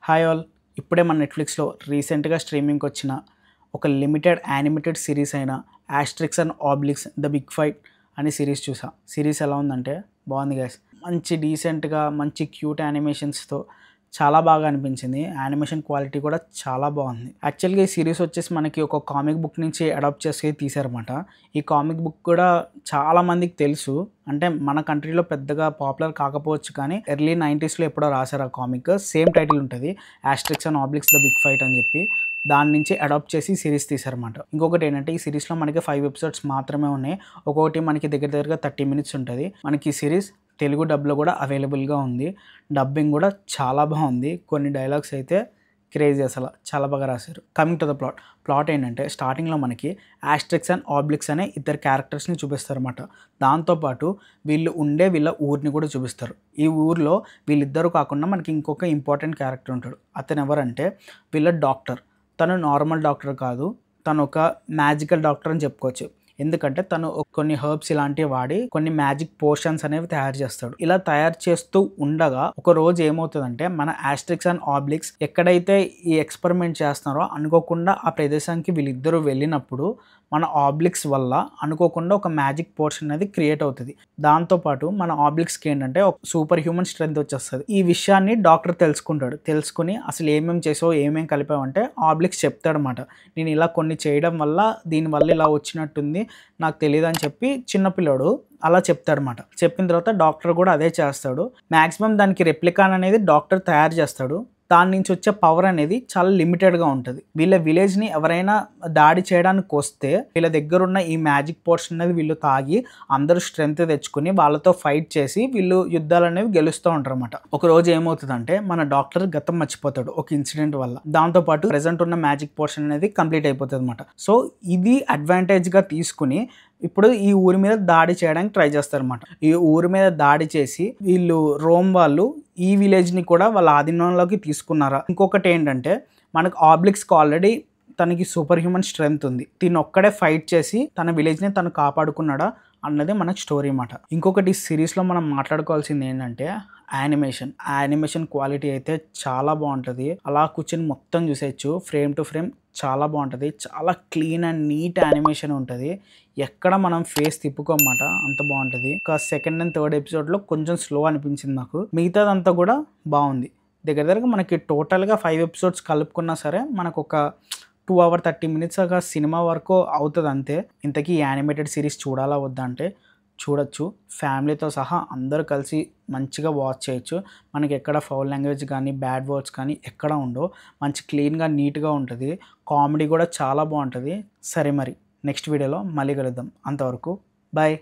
Hi all. ఇప్పుడే మన నెట్‌ఫ్లిక్స్‌లో రీసెంట్‌గా స్ట్రీమింగ్‌కి వచ్చిన ఒక లిమిటెడ్ యానిమేటెడ్ సిరీస్ అయిన 'Asterix and Obelix the big fight' అనే సిరీస్ చూసా. సిరీస్ ఎలా ఉందంటే బాగుంది గైస్. మంచి డీసెంట్‌గా మంచి క్యూట్ యానిమేషన్స్‌తో చాలా బాగా అనిపించింది. యానిమేషన్ క్వాలిటీ కూడా చాలా బాగుంది. యాక్చువల్‌గా ఈ సిరీస్ వచ్చేసి మనకి ఒక కామిక్ బుక్ నుంచి అడాప్ట్ చేసి తీశారన్నమాట. ఈ కామిక్ బుక్ కూడా చాలా మందికి తెలుసు. అంటే మన కంట్రీలో పెద్దగా పాపులర్ కాకపోవచ్చు కానీ ఎర్లీ 90స్‌లో ఎప్పుడో రాశారు ఆ కామిక్. సేమ్ టైటిల్ ఉంటుంది, 'Asterix and Obelix the big fight' అని చెప్పి. దాని నుంచి అడాప్ట్ చేసి సిరీస్ తీశారన్నమాట. ఇంకొకటి ఏంటంటే ఈ సిరీస్లో మనకి 5 ఎపిసోడ్స్ మాత్రమే ఉన్నాయి. ఒక్కొక్కటి మనకి దగ్గరగా 30 మినిట్స్ ఉంటుంది. మనకి ఈ సిరీస్ తెలుగు డబ్లో కూడా అవైలబుల్గా ఉంది. డబ్బింగ్ కూడా చాలా బాగుంది. కొన్ని డైలాగ్స్ అయితే క్రేజీ, అసలు చాలా బాగా రాశారు. కమింగ్ టు ద ప్లాట్ ఏంటంటే స్టార్టింగ్లో మనకి ఆస్టెరిక్స్ అండ్ ఆబ్లిక్స్ అనే ఇద్దరు క్యారెక్టర్స్ని చూపిస్తారన్నమాట. దాంతోపాటు వీళ్ళ ఊరిని కూడా చూపిస్తారు. ఈ ఊరిలో వీళ్ళిద్దరూ కాకుండా మనకి ఇంకొక ఇంపార్టెంట్ క్యారెక్టర్ ఉంటాడు. అతను ఎవరంటే వీళ్ళ డాక్టర్. తను నార్మల్ డాక్టర్ కాదు, తను ఒక మ్యాజికల్ డాక్టర్ అని చెప్పుకోవచ్చు. ఎందుకంటే తను కొన్ని హర్బ్స్ ఇలాంటివి వాడి కొన్ని మ్యాజిక్ పోషన్స్ అనేవి తయారు చేస్తాడు. ఇలా తయారు చేస్తూ ఉండగా ఒక రోజు ఏమవుతుందంటే మన ఆస్టెరిక్స్ అండ్ ఆబ్లిక్స్ ఎక్కడైతే ఈ ఎక్స్పెరిమెంట్ చేస్తున్నారో అనుకోకుండా ఆ ప్రదేశానికి వీళ్ళిద్దరూ వెళ్ళినప్పుడు మన ఆబ్లిక్స్ వల్ల అనుకోకుండా ఒక మ్యాజిక్ పోర్షన్ అనేది క్రియేట్ అవుతుంది. దాంతోపాటు మన ఆబ్లిక్స్కి ఏంటంటే ఒక సూపర్ హ్యూమన్ స్ట్రెంత్ వచ్చేస్తుంది. ఈ విషయాన్ని డాక్టర్ తెలుసుకుంటాడు. తెలుసుకుని అసలు ఏమేమి చేసావు, ఏమేమి కలిపావంటే ఆబ్లిక్స్ చెప్తాడనమాట. నేను ఇలా కొన్ని చేయడం వల్ల దీనివల్ల ఇలా వచ్చినట్టుంది, నాకు తెలియదు అని చెప్పి చిన్నపిల్లాడు అలా చెప్తాడనమాట. చెప్పిన తర్వాత డాక్టర్ కూడా అదే చేస్తాడు. మ్యాక్సిమం దానికి రెప్లికాన్ అనేది డాక్టర్ తయారు చేస్తాడు. దాని నుంచి వచ్చే పవర్ అనేది చాలా లిమిటెడ్గా ఉంటుంది. వీళ్ళ విలేజ్ని ఎవరైనా దాడి చేయడానికి వస్తే వీళ్ళ దగ్గర ఉన్న ఈ మ్యాజిక్ పోర్షన్ అనేది వీళ్ళు తాగి అందరూ స్ట్రెంత్ తెచ్చుకుని వాళ్ళతో ఫైట్ చేసి వీళ్ళు యుద్ధాలు అనేవి గెలుస్తూ ఉంటారు అనమాట. ఒక రోజు ఏమవుతుందంటే మన డాక్టర్ గతం మర్చిపోతాడు ఒక ఇన్సిడెంట్ వల్ల. దాంతోపాటు ప్రెజెంట్ ఉన్న మ్యాజిక్ పోర్షన్ అనేది కంప్లీట్ అయిపోతుంది అనమాట. సో ఇది అడ్వాంటేజ్గా తీసుకుని ఇప్పుడు ఈ ఊరి మీద దాడి చేయడానికి ట్రై చేస్తారన్నమాట. ఈ ఊరి మీద దాడి చేసి వీళ్ళు రోమ్ వాళ్ళు ఈ విలేజ్ని కూడా వాళ్ళ ఆధీనంలోకి తీసుకున్నారా. ఇంకొకటి ఏంటంటే మనకు ఆబ్లిక్స్కి ఆల్రెడీ తనకి సూపర్ హ్యూమన్ స్ట్రెంగ్త్ ఉంది. దీన్ని ఒక్కడే ఫైట్ చేసి తన విలేజ్ని తను కాపాడుకున్నాడా అన్నది మనకు స్టోరీ అన్నమాట. ఇంకొకటి సిరీస్లో మనం మాట్లాడుకోవాల్సింది ఏంటంటే యానిమేషన్ క్వాలిటీ అయితే చాలా బాగుంటుంది. అలా కూర్చొని మొత్తం చూసేయచ్చు. ఫ్రేమ్ టు ఫ్రేమ్ చాలా బాగుంటుంది. చాలా క్లీన్ అండ్ నీట్ యానిమేషన్ ఉంటుంది. ఎక్కడ మనం ఫేస్ తిప్పుకోమాట, అంత బాగుంటుంది. ఒక సెకండ్ అండ్ థర్డ్ ఎపిసోడ్లో కొంచెం స్లో అనిపించింది నాకు. మిగతాదంతా కూడా బాగుంది. దగ్గరగా మనకి టోటల్గా 5 ఎపిసోడ్స్ కలుపుకున్నా సరే మనకు ఒక 2 hours 30 minutes ఒక సినిమా వరకు అవుతుంది అంతే. ఇంతకీ యానిమేటెడ్ సిరీస్ చూడాలా వద్దా అంటే చూడొచ్చు. ఫ్యామిలీతో సహా అందరూ కలిసి మంచిగా వాచ్ చేయొచ్చు. మనకి ఎక్కడ ఫౌల్ లాంగ్వేజ్ కానీ బ్యాడ్ వర్డ్స్ కానీ ఎక్కడ ఉండవు. మంచి క్లీన్గా నీట్గా ఉంటుంది. కామెడీ కూడా చాలా బాగుంటుంది. సరే మరి నెక్స్ట్ వీడియోలో మళ్ళీ కలుద్దాం. అంతవరకు బాయ్.